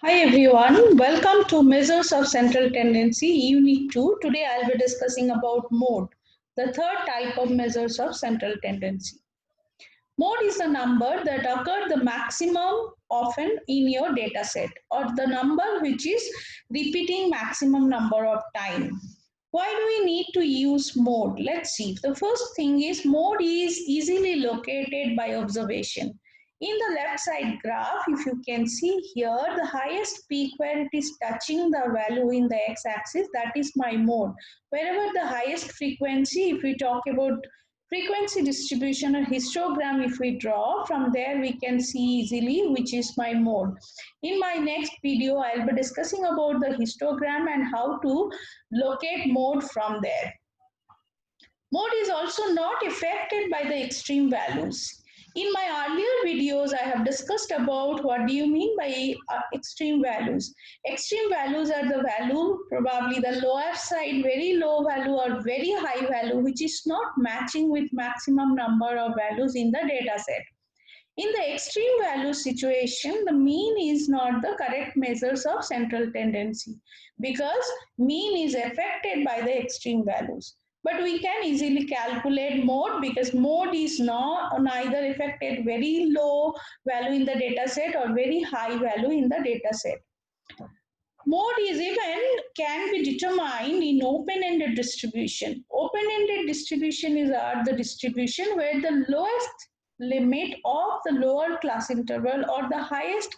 Hi everyone, welcome to Measures of Central Tendency Unit 2. Today I'll be discussing about mode, the third type of measures of central tendency. Mode is the number that occurred the maximum often in your data set or the number which is repeating maximum number of time. Why do we need to use mode? Let's see. The first thing is mode is easily located by observation. In the left side graph, if you can see here, the highest peak where it is touching the value in the x-axis, that is my mode. Wherever the highest frequency, if we talk about frequency distribution or histogram, if we draw, from there we can see easily which is my mode. In my next video, I'll be discussing about the histogram and how to locate mode from there. Mode is also not affected by the extreme values. In my earlier videos, I have discussed about what do you mean by extreme values. Extreme values are the value, probably the lower side, very low value or very high value, which is not matching with maximum number of values in the data set. In the extreme value situation, the mean is not the correct measures of central tendency because mean is affected by the extreme values. But we can easily calculate mode because mode is not neither affected very low value in the data set or very high value in the data set. Mode is even can be determined in open-ended distribution. Open-ended distribution is the distribution where the lowest limit of the lower class interval or the highest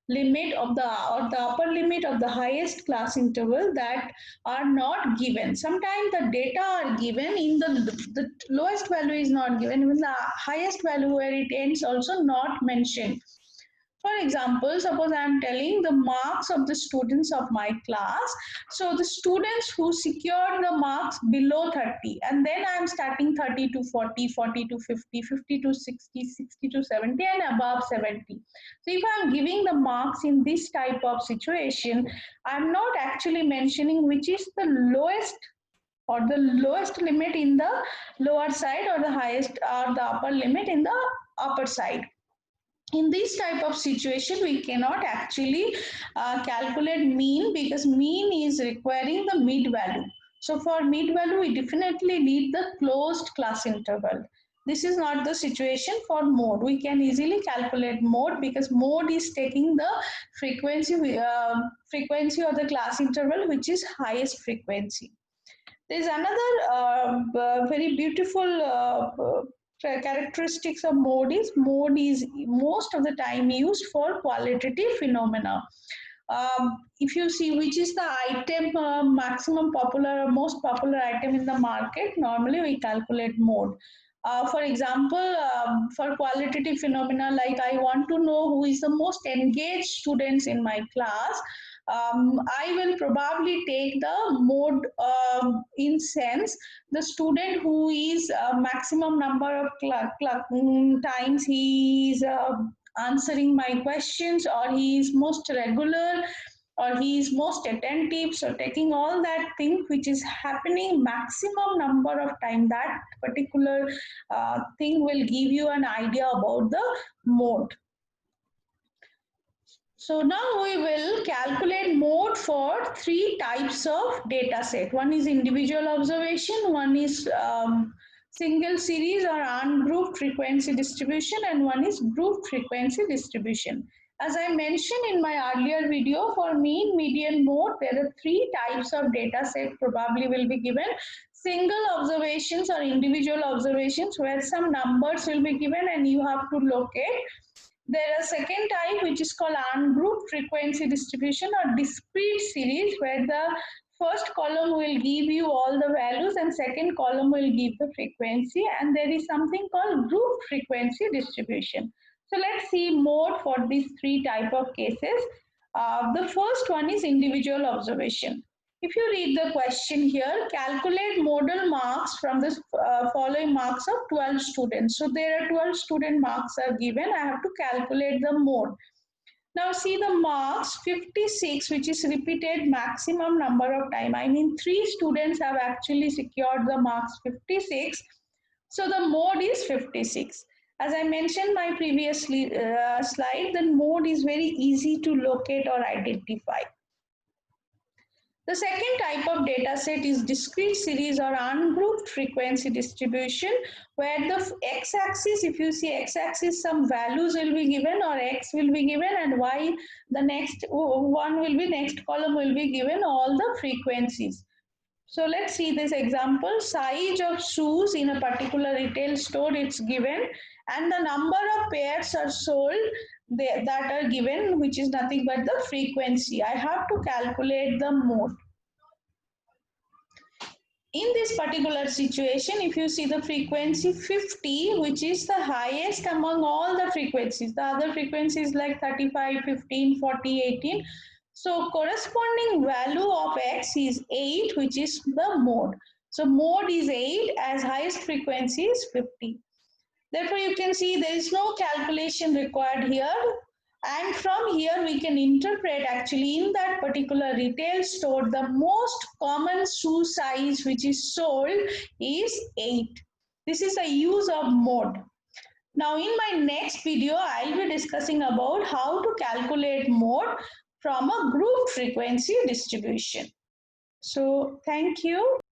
limit of the or the upper limit of the highest class interval that are not given. Sometimes the data are given in the lowest value is not given, even the highest value where it ends also not mentioned. For example, suppose I am telling the marks of the students of my class. So the students who secured the marks below 30, and then I am starting 30 to 40, 40 to 50, 50 to 60, 60 to 70, and above 70. So if I am giving the marks in this type of situation, I am not actually mentioning which is the lowest or the lowest limit in the lower side or the highest or the upper limit in the upper side. In this type of situation we cannot actually calculate mean because mean is requiring the mid value. So for mid value we definitely need the closed class interval. This is not the situation for mode. We can easily calculate mode because mode is taking the frequency or the class interval which is highest frequency. There is another very beautiful characteristics of mode is most of the time used for qualitative phenomena. If you see which is the item maximum popular or most popular item in the market, normally we calculate mode. For example, for qualitative phenomena, like I want to know who is the most engaged students in my class, I will probably take the mode in sense the student who is maximum number of times he is answering my questions, or he is most regular, or he is most attentive. So taking all that thing which is happening maximum number of time, that particular thing will give you an idea about the mode. So now we will calculate mode for three types of data set. One is individual observation, one is single series or ungrouped frequency distribution, and one is grouped frequency distribution. As I mentioned in my earlier video, for mean, median, mode, there are three types of data set probably will be given. Single observations or individual observations where some numbers will be given and you have to locate. There is a second type which is called ungrouped frequency distribution or discrete series, where the first column will give you all the values and second column will give the frequency, and there is something called group frequency distribution. So let's see more for these three type of cases. The first one is individual observation. If you read the question here, calculate modal marks from the following marks of 12 students. So there are 12 student marks are given. I have to calculate the mode. Now see the marks 56, which is repeated maximum number of time. I mean 3 students have actually secured the marks 56. So the mode is 56. As I mentioned my previous slide, then mode is very easy to locate or identify. The second type of data set is discrete series or ungrouped frequency distribution, where the x-axis, if you see x-axis, some values will be given or x will be given, and y, the next one will be, next column will be given all the frequencies. So let's see this example. Size of shoes in a particular retail store, it's given, and the number of pairs are sold that are given, which is nothing but the frequency. I have to calculate the mode. In this particular situation, if you see the frequency 50, which is the highest among all the frequencies, the other frequencies like 35, 15, 40, 18. So corresponding value of x is 8, which is the mode. So mode is 8, as highest frequency is 50. Therefore, you can see there is no calculation required here. And from here, we can interpret actually in that particular retail store, the most common shoe size which is sold is 8. This is a use of mode. Now, in my next video, I'll be discussing about how to calculate mode from a group frequency distribution. So, thank you.